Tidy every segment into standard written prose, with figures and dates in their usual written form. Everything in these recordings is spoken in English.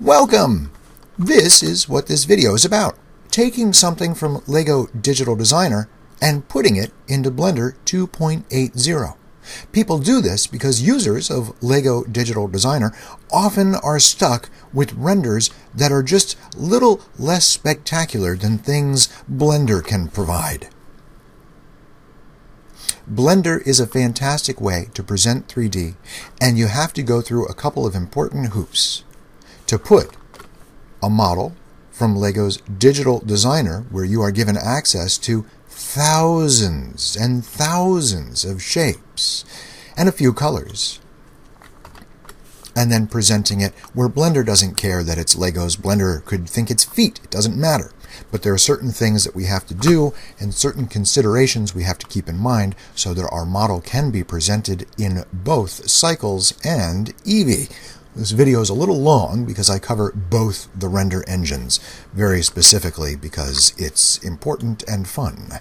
Welcome! This is what this video is about. Taking something from Lego Digital Designer and putting it into Blender 2.80. People do this because users of Lego Digital Designer often are stuck with renders that are just little less spectacular than things Blender can provide. Blender is a fantastic way to present 3D, and you have to go through a couple of important hoops. To put a model from Lego's Digital Designer, where you are given access to thousands and thousands of shapes and a few colors, and then presenting it where Blender doesn't care that it's Lego's. Blender could think it's feet. It doesn't matter. But there are certain things that we have to do and certain considerations we have to keep in mind so that our model can be presented in both Cycles and Eevee. This video is a little long because I cover both the render engines very specifically because it's important and fun.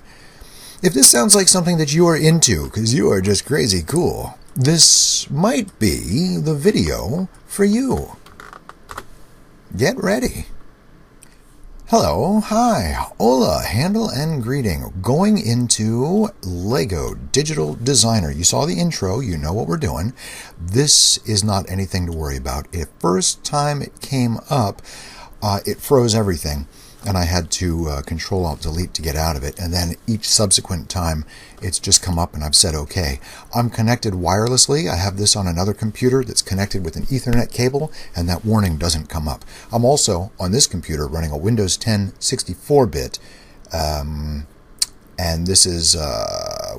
If this sounds like something that you are into because you are just crazy cool, this might be the video for you. Get ready. Hello, hi, hola, handle and greeting. Going into Lego Digital Designer. You saw the intro, you know what we're doing. This is not anything to worry about. The first time it came up, it froze everything, and I had to Control-Alt-Delete to get out of it. And then each subsequent time, it's just come up and I've said okay. I'm connected wirelessly. I have this on another computer that's connected with an Ethernet cable, and that warning doesn't come up. I'm also, on this computer, running a Windows 10 64-bit, and this is,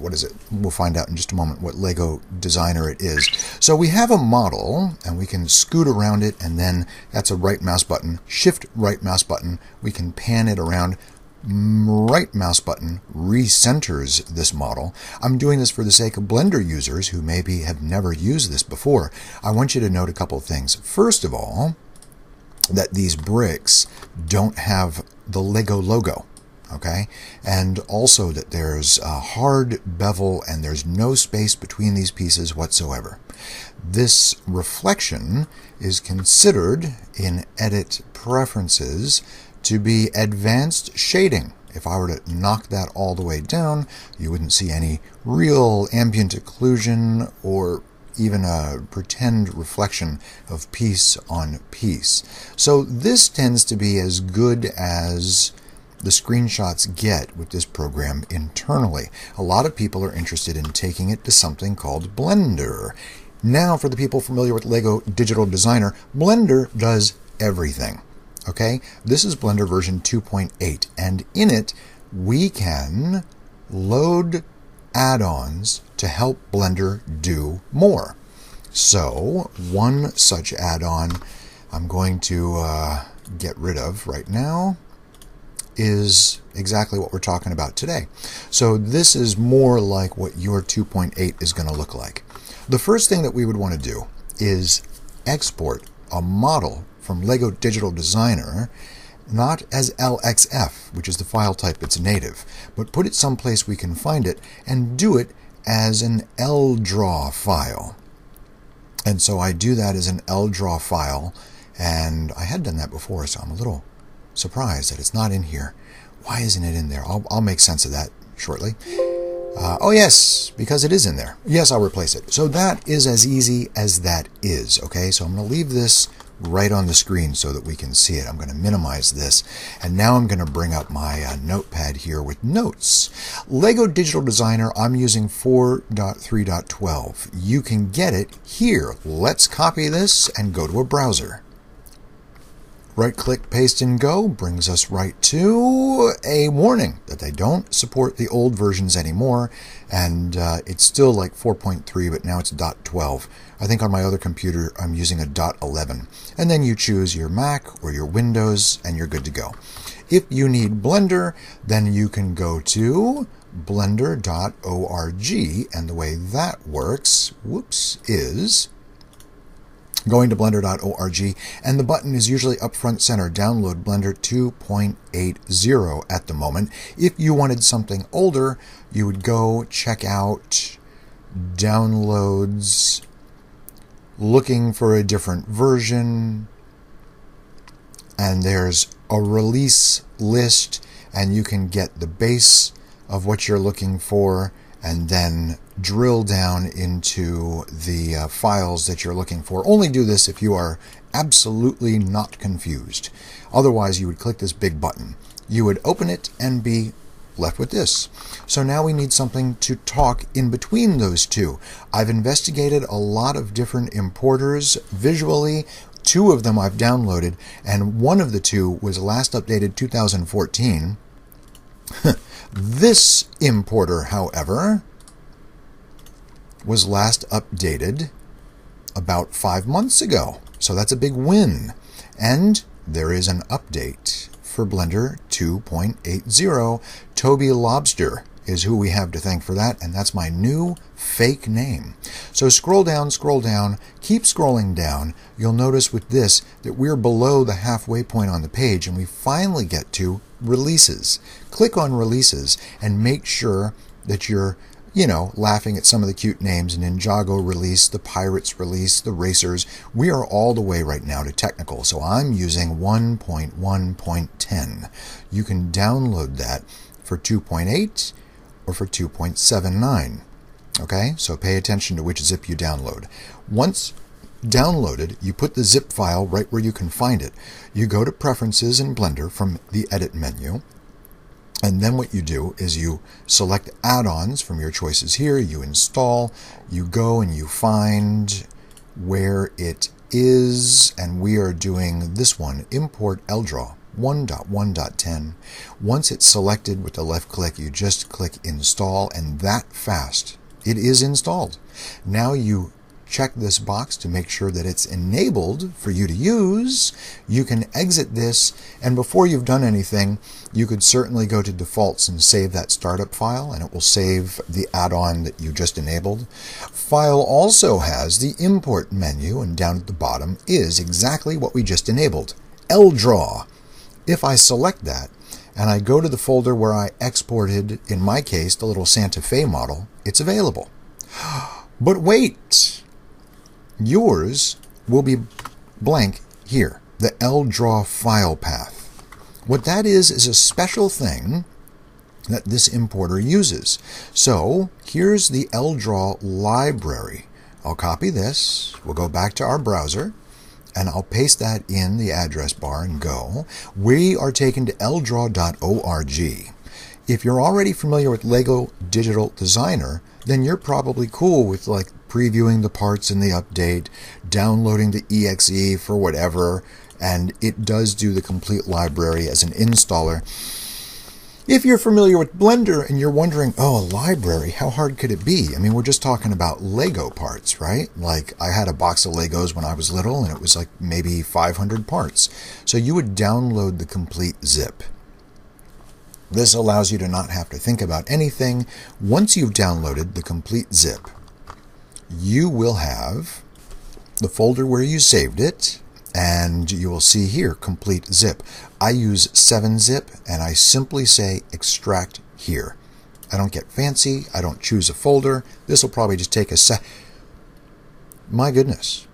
what is it? We'll find out in just a moment what Lego Designer it is. So we have a model, and we can scoot around it, and then that's a right mouse button, shift right mouse button. We can pan it around. Right mouse button recenters this model. I'm doing this for the sake of Blender users who maybe have never used this before. I want you to note a couple of things. First of all, that these bricks don't have the Lego logo. Okay, and also that there's a hard bevel and there's no space between these pieces whatsoever. This reflection is considered in Edit Preferences to be advanced shading. If I were to knock that all the way down, you wouldn't see any real ambient occlusion or even a pretend reflection of piece on piece. So this tends to be as good as the screenshots get with this program internally. A lot of people are interested in taking it to something called Blender. Now, for the people familiar with Lego Digital Designer, Blender does everything. Okay, this is Blender version 2.8, and in it we can load add-ons to help Blender do more. So one such add-on I'm going to get rid of right now is exactly what we're talking about today. So this is more like what your 2.8 is going to look like. The first thing that we would want to do is export a model from Lego Digital Designer, not as LXF, which is the file type that's native, but put it someplace we can find it and do it as an LDraw file. And so I do that as an LDraw file, and I had done that before, so I'm a little surprised that it's not in here. Why isn't it in there? I'll make sense of that shortly. Oh yes, because it is in there. Yes, I'll replace it. So that is as easy as that is, okay? So I'm going to leave this right on the screen so that we can see it. I'm going to minimize this, and now I'm going to bring up my notepad here with notes. Lego Digital Designer, I'm using 4.3.12. You can get it here. Let's copy this and go to a browser. Right-click, paste, and go brings us right to a warning that they don't support the old versions anymore, and it's still like 4.3, but now it's .12. I think on my other computer I'm using a .11. And then you choose your Mac or your Windows, and you're good to go. If you need Blender, then you can go to blender.org, and the way that works, is going to blender.org, and the button is usually up front center, download Blender 2.80 at the moment. If you wanted something older, you would go check out downloads, looking for a different version, and there's a release list, and you can get the base of what you're looking for and then drill down into the files that you're looking for. Only do this if you are absolutely not confused. Otherwise, you would click this big button. You would open it and be left with this. So now we need something to talk in between those two. I've investigated a lot of different importers visually. 2 of them I've downloaded, and one of the 2 was last updated 2014. This importer, however, was last updated about 5 months ago. So that's a big win. And there is an update for Blender 2.80. Toby Lobster is who we have to thank for that, and that's my new fake name. So scroll down, keep scrolling down. You'll notice with this that we're below the halfway point on the page, and we finally get to releases. Click on releases and make sure that you're laughing at some of the cute names. Ninjago release, the Pirates release, the Racers. We are all the way right now to technical, so I'm using 1.1.10. You can download that for 2.8 or for 2.79. Okay, so pay attention to which zip you download. Once downloaded, you put the zip file right where you can find it. You go to Preferences in Blender from the Edit menu. And then what you do is you select add-ons from your choices here, you install, you go and you find where it is, and we are doing this one, Import LDraw 1.1.10. Once it's selected with the left click, you just click Install, and that fast, it is installed. Now you check this box to make sure that it's enabled for you to use. You can exit this, and before you've done anything, you could certainly go to defaults and save that startup file, and it will save the add-on that you just enabled. File also has the import menu, and down at the bottom is exactly what we just enabled, LDraw. If I select that and I go to the folder where I exported, in my case, the little Santa Fe model, it's available. But wait! Yours will be blank here, the LDraw file path. What that is a special thing that this importer uses. So here's the LDraw library. I'll copy this, we'll go back to our browser, and I'll paste that in the address bar and go. We are taken to LDraw.org. If you're already familiar with Lego Digital Designer, then you're probably cool with like previewing the parts in the update, downloading the exe for whatever, and it does do the complete library as an installer. If you're familiar with Blender and you're wondering, oh, a library, how hard could it be? I mean, we're just talking about Lego parts, right? Like, I had a box of Legos when I was little, and it was like maybe 500 parts. So you would download the complete zip. This allows you to not have to think about anything. Once you've downloaded the complete zip, you will have the folder where you saved it, and you will see here, complete zip. I use 7-zip, and I simply say extract here. I don't get fancy. I don't choose a folder. This will probably just take a sec. My goodness.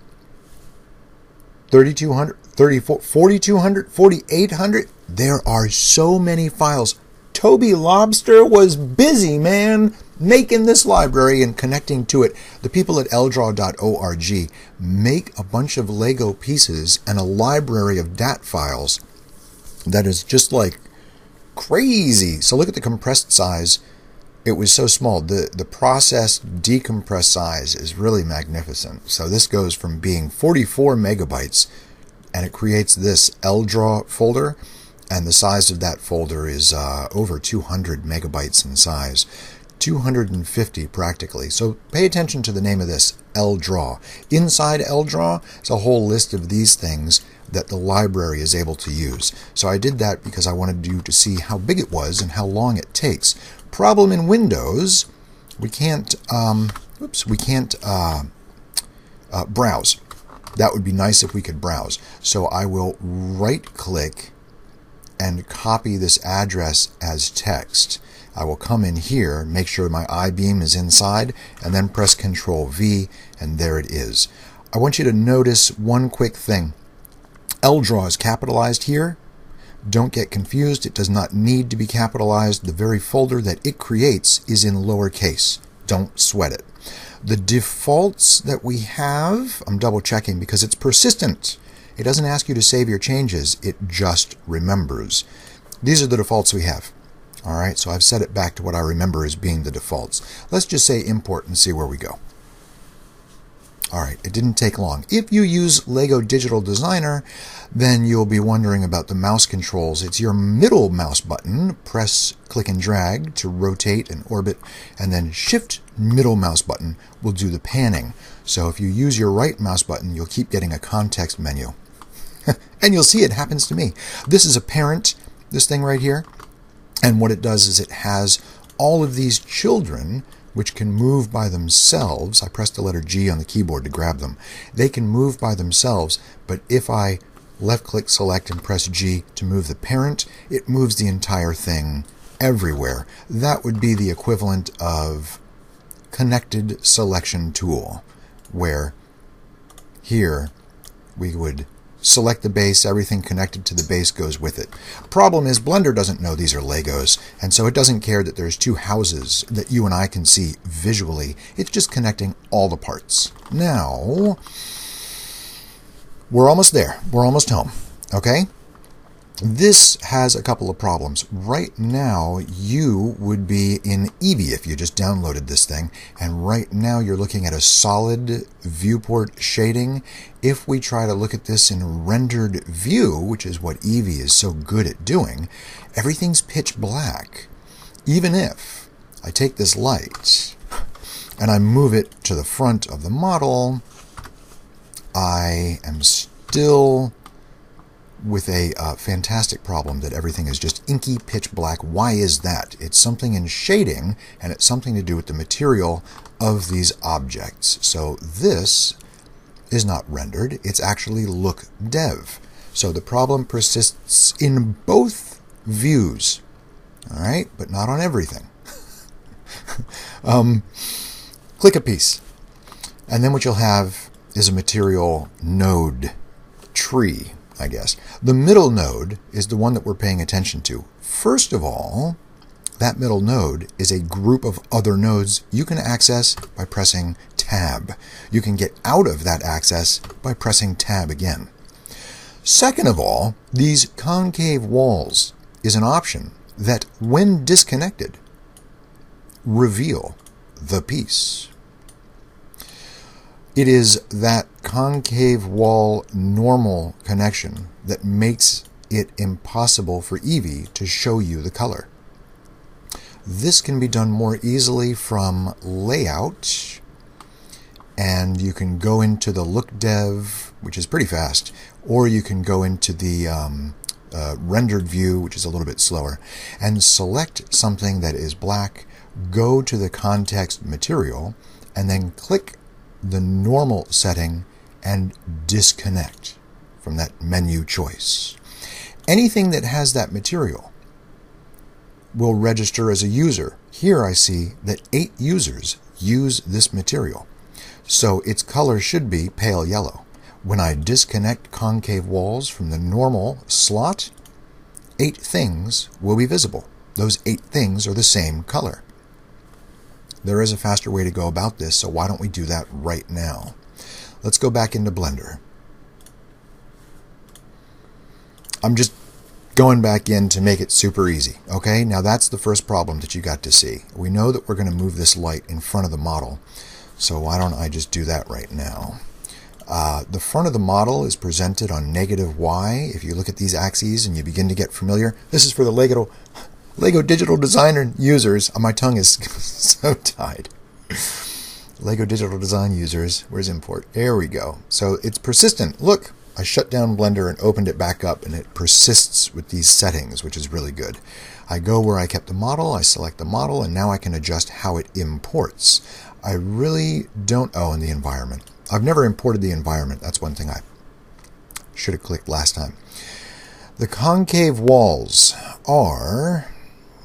3,200, 4,200, 4,800. There are so many files. Toby Lobster was busy, man, making this library and connecting to it. The people at LDraw.org make a bunch of Lego pieces and a library of DAT files that is just like crazy. So look at the compressed size. It was so small. The processed decompressed size is really magnificent. So this goes from being 44 megabytes, and it creates this LDraw folder. And the size of that folder is over 200 megabytes in size, 250 practically. So pay attention to the name of this, LDraw. Inside LDraw is a whole list of these things that the library is able to use. So I did that because I wanted you to see how big it was and how long it takes. Problem in Windows, we can't browse. That would be nice if we could browse. So I will right-click and copy this address as text. I will come in here, make sure my I-beam is inside, and then press Control V, and there it is. I want you to notice one quick thing. LDraw is capitalized here. Don't get confused. It does not need to be capitalized. The very folder that it creates is in lowercase. Don't sweat it. The defaults that we have, I'm double checking because it's persistent. It doesn't ask you to save your changes. It just remembers. These are the defaults we have. All right, so I've set it back to what I remember as being the defaults. Let's just say import and see where we go. All right, it didn't take long. If you use Lego Digital Designer, then you'll be wondering about the mouse controls. It's your middle mouse button. Press, click, and drag to rotate and orbit, and then Shift middle mouse button will do the panning. So if you use your right mouse button, you'll keep getting a context menu. And you'll see it happens to me. This is a parent, this thing right here. And what it does is it has all of these children which can move by themselves. I pressed the letter G on the keyboard to grab them. They can move by themselves, but if I left-click, select, and press G to move the parent, it moves the entire thing everywhere. That would be the equivalent of connected selection tool, where here we would select the base, everything connected to the base goes with it. Problem is, Blender doesn't know these are Legos, and so it doesn't care that there's two houses that you and I can see visually. It's just connecting all the parts. Now, we're almost there. We're almost home, okay? This has a couple of problems. Right now, you would be in Eevee if you just downloaded this thing, and right now you're looking at a solid viewport shading. If we try to look at this in rendered view, which is what Eevee is so good at doing, everything's pitch black. Even if I take this light and I move it to the front of the model, I am still with a fantastic problem that everything is just inky pitch black. Why is that? It's something in shading, and it's something to do with the material of these objects. So this is not rendered. It's actually look dev. So the problem persists in both views, all right, but not on everything. Click a piece, and then what you'll have is a material node tree, I guess. The middle node is the one that we're paying attention to. First of all, that middle node is a group of other nodes you can access by pressing Tab. You can get out of that access by pressing Tab again. Second of all, these concave walls is an option that, when disconnected, reveal the piece. It is that concave wall normal connection that makes it impossible for Eevee to show you the color. This can be done more easily from layout, and you can go into the look dev, which is pretty fast, or you can go into the rendered view, which is a little bit slower, and select something that is black, go to the context material, and then click the normal setting and disconnect from that menu choice. Anything that has that material will register as a user. Here I see that 8 users use this material, so its color should be pale yellow. When I disconnect concave walls from the normal slot, 8 things will be visible. Those 8 things are the same color. There is a faster way to go about this, so why don't we do that right now? Let's go back into Blender. I'm just going back in to make it super easy. Okay, now that's the first problem that you got to see. We know that we're going to move this light in front of the model, so why don't I just do that right now? The front of the model is presented on -y. If you look at these axes and you begin to get familiar, this is for the Lego Digital Designer users. My tongue is so tied. Lego Digital Design users. Where's import? There we go. So it's persistent. Look, I shut down Blender and opened it back up, and it persists with these settings, which is really good. I go where I kept the model, I select the model, and now I can adjust how it imports. I really don't in the environment. I've never imported the environment. That's one thing I should have clicked last time. The concave walls are...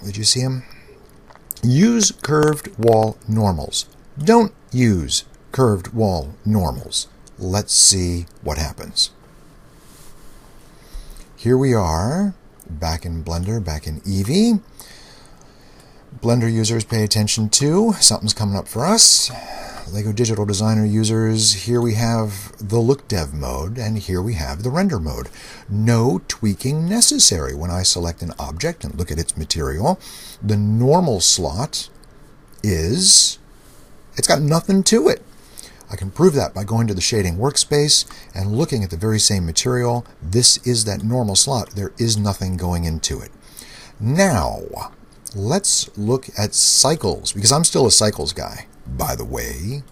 Did you see them? Use curved wall normals. Don't use curved wall normals. Let's see what happens. here we are, back in Blender, back in Eevee. Blender users, pay attention to, something's coming up for us. LEGO Digital Designer users, here we have the Look Dev mode, and here we have the Render mode. No tweaking necessary. When I select an object and look at its material, the normal slot it's got nothing to it. I can prove that by going to the shading workspace and looking at the very same material. This is that normal slot. There is nothing going into it. Now, let's look at cycles, because I'm still a cycles guy. By the way,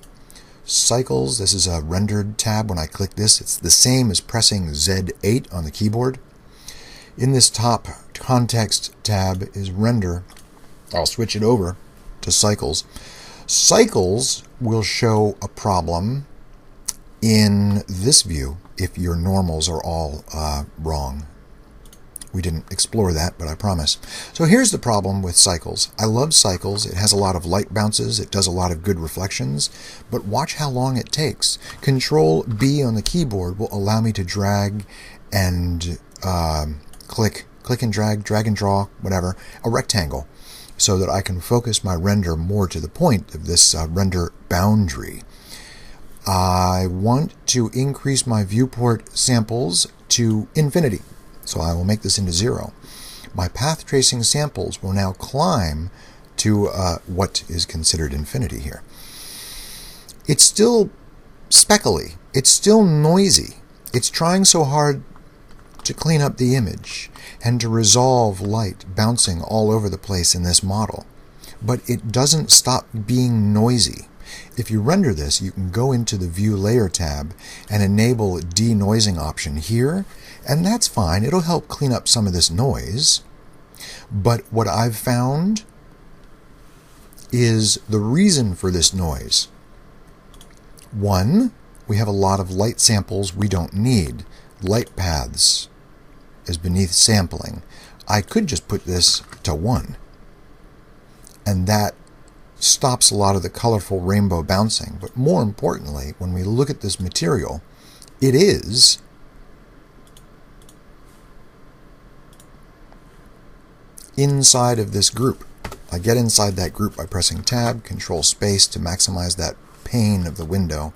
cycles, this is a rendered tab. When I click this, it's the same as pressing Z8 on the keyboard. In this top context tab is render. I'll switch it over to cycles. Cycles will show a problem in this view if your normals are all wrong. We didn't explore that, but I promise. So here's the problem with cycles. I love cycles. It has a lot of light bounces. It does a lot of good reflections. But watch how long it takes. Control B on the keyboard will allow me to drag and click and drag and draw, whatever, a rectangle, so that I can focus my render more to the point of this render boundary. I want to increase my viewport samples to infinity. So I will make this into 0. My path tracing samples will now climb to what is considered infinity here. It's still speckly. It's still noisy. It's trying so hard to clean up the image and to resolve light bouncing all over the place in this model. But it doesn't stop being noisy. If you render this, you can go into the View Layer tab and enable denoising option here, and that's fine. It'll help clean up some of this noise. But what I've found is the reason for this noise. One, we have a lot of light samples we don't need. Light paths is beneath sampling. I could just put this to 1, and that stops a lot of the colorful rainbow bouncing. But more importantly, when we look at this material, it is inside of this group. I get inside that group by pressing Tab, Control Space to maximize that pane of the window.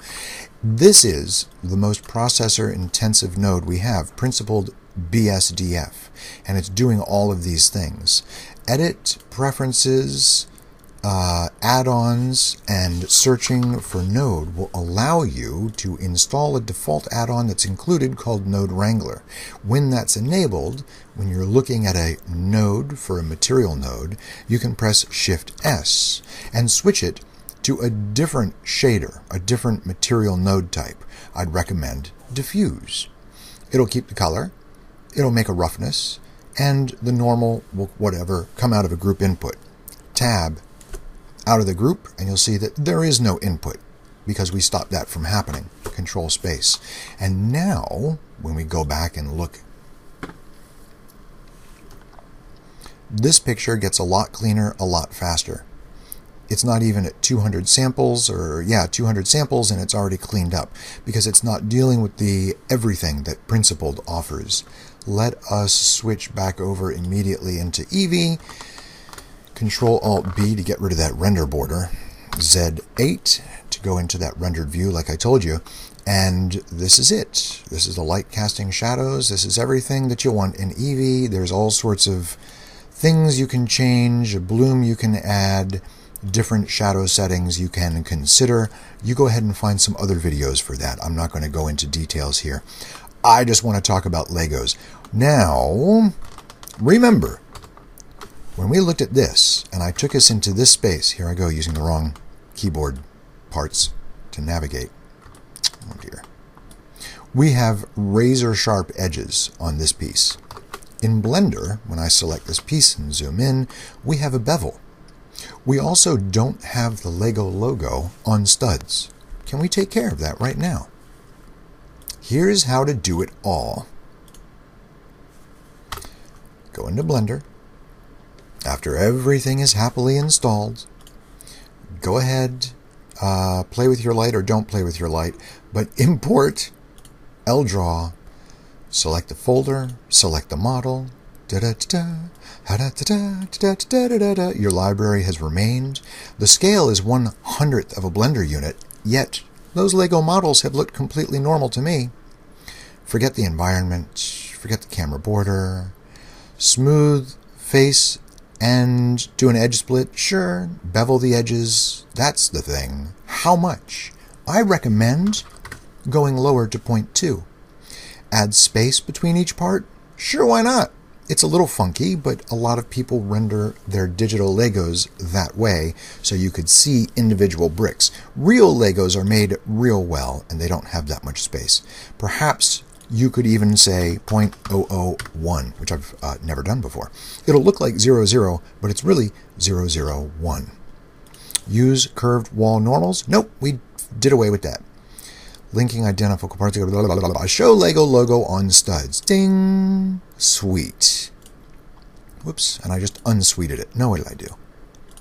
This is the most processor intensive node we have, principled BSDF, and it's doing all of these things. Edit, preferences, add-ons, and searching for node will allow you to install a default add-on that's included called Node Wrangler. When that's enabled, when you're looking at a node for a material node, you can press Shift-S and switch it to a different shader, a different material node type. I'd recommend Diffuse. It'll keep the color, it'll make a roughness, and the normal will whatever come out of a group input. Tab out of the group, and you'll see that there is no input because we stopped that from happening. Control Space. And now, when we go back and look, this picture gets a lot cleaner, a lot faster. It's not even at 200 samples, or 200 samples, and it's already cleaned up because it's not dealing with the everything that Principled offers. Let us switch back over immediately into Eevee. Control-Alt-B to get rid of that render border. Z8 to go into that rendered view like I told you. And this is it. This is the light casting shadows. This is everything that you want in Eevee. There's all sorts of things you can change, a bloom you can add, different shadow settings you can consider. You go ahead and find some other videos for that. I'm not going to go into details here. I just want to talk about Legos. Now, remember, when we looked at this, and I took us into this space, here I go using the wrong keyboard parts to navigate. Oh dear. We have razor sharp edges on this piece. In Blender, when I select this piece and zoom in, we have a bevel. We also don't have the LEGO logo on studs. Can we take care of that right now? Here's how to do it all. Go into Blender. After everything is happily installed, go ahead, play with your light or don't play with your light, but import LDraw Select the folder, select the model. Your library has remained. The scale is 1/100th of a Blender unit, yet those Lego models have looked completely normal to me. Forget the environment, forget the camera border, smooth face and do an edge split, sure, bevel the edges, that's the thing. How much? I recommend going lower to 0.2. Add space between each part? Sure, why not? It's a little funky, but a lot of people render their digital Legos that way, so you could see individual bricks. Real Legos are made real well, and they don't have that much space. Perhaps you could even say 0.001, which I've never done before. It'll look like 00, but it's really 001. Use curved wall normals? Nope, we did away with that. Linking identical parts. Show Lego logo on studs. Ding! Sweet. Whoops, and I just unsweeted it. No, what did I do?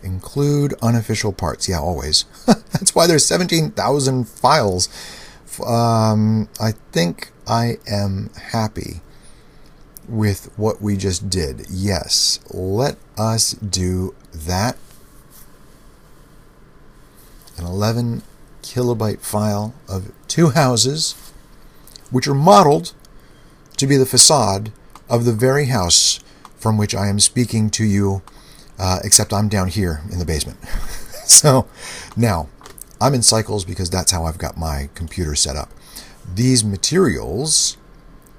Include unofficial parts. Yeah, always. That's why there's 17,000 files. I think I am happy with what we just did. Yes, let us do that. An 11 kilobyte file of 2 houses, which are modeled to be the facade of the very house from which I am speaking to you, except I'm down here in the basement. So now I'm in cycles because that's how I've got my computer set up. These materials,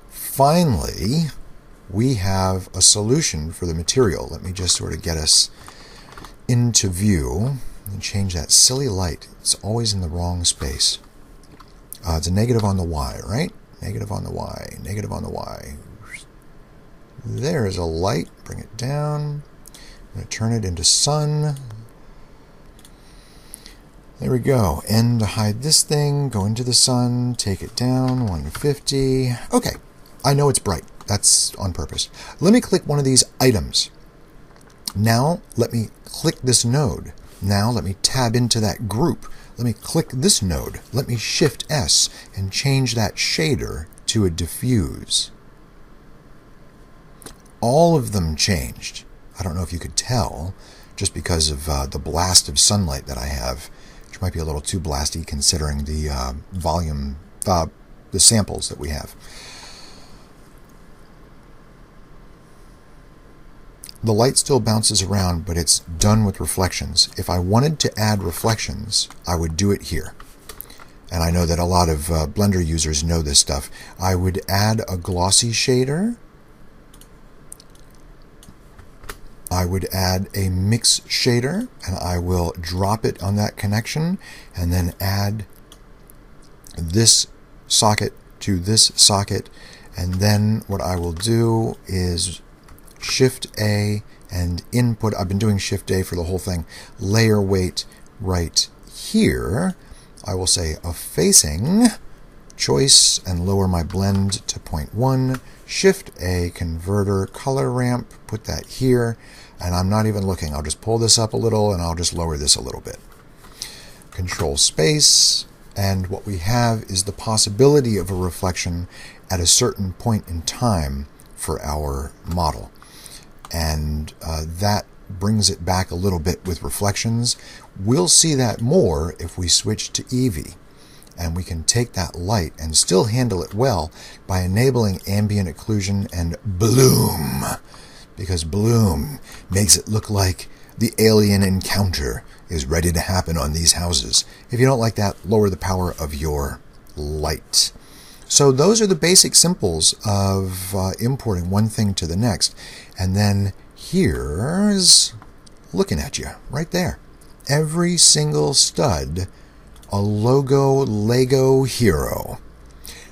finally, we have a solution for the material. Let me just sort of get us into view and change that silly light. It's always in the wrong space. It's a negative on the Y, right? Negative on the Y, negative on the Y. There's a light. Bring it down. I'm going to turn it into sun. There we go. And to hide this thing, go into the sun, take it down, 150. Okay, I know it's bright. That's on purpose. Let me click one of these items. Now, let me click this node. Now, let me tab into that group. Let me click this node. Let me Shift S and change that shader to a diffuse. All of them changed. I don't know if you could tell, just because of the blast of sunlight that I have, which might be a little too blasty considering the volume, the samples that we have. The light still bounces around, but it's done with reflections. If I wanted to add reflections, I would do it here. And I know that a lot of Blender users know this stuff. I would add a glossy shader. I would add a mix shader, and I will drop it on that connection, and then add this socket to this socket. And then what I will do is Shift A and input. I've been doing Shift A for the whole thing. Layer weight right here. I will say a facing choice and lower my blend to 0.1. Shift A converter color ramp. Put that here. And I'm not even looking. I'll just pull this up a little and I'll just lower this a little bit. Control space. And what we have is the possibility of a reflection at a certain point in time for our model. And that brings it back a little bit with reflections. We'll see that more if we switch to Eevee. And we can take that light and still handle it well by enabling ambient occlusion and bloom. Because bloom makes it look like the alien encounter is ready to happen on these houses. If you don't like that, lower the power of your light. So those are the basic simples of importing one thing to the next. And then here's looking at you right there. Every single stud, a logo Lego hero.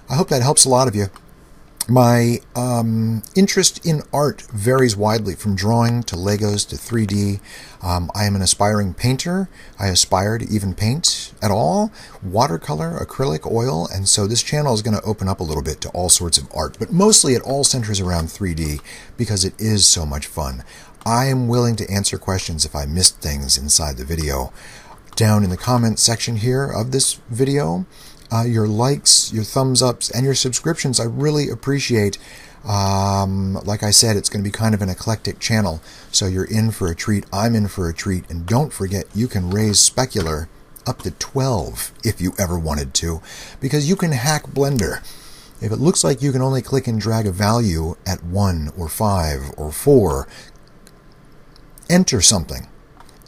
I hope that helps a lot of you. My interest in art varies widely from drawing to Legos to 3D. I am an aspiring painter. I aspire to even paint at all. Watercolor, acrylic, oil, and so this channel is going to open up a little bit to all sorts of art, but mostly it all centers around 3D because it is so much fun. I am willing to answer questions if I missed things inside the video. Down in the comments section here of this video, your likes, your thumbs ups, and your subscriptions. I really appreciate. Like I said, it's going to be kind of an eclectic channel, so you're in for a treat. I'm in for a treat, and don't forget, you can raise specular up to 12 if you ever wanted to, because you can hack Blender. If it looks like you can only click and drag a value at 1 or 5 or 4, enter something,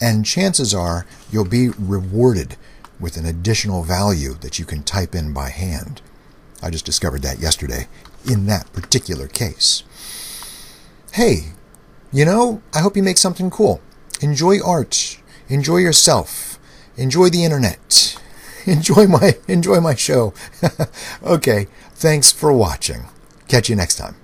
and chances are you'll be rewarded with an additional value that you can type in by hand. I just discovered that yesterday in that particular case. Hey, I hope you make something cool. Enjoy art. Enjoy yourself. Enjoy the internet. Enjoy my show. Okay, thanks for watching. Catch you next time.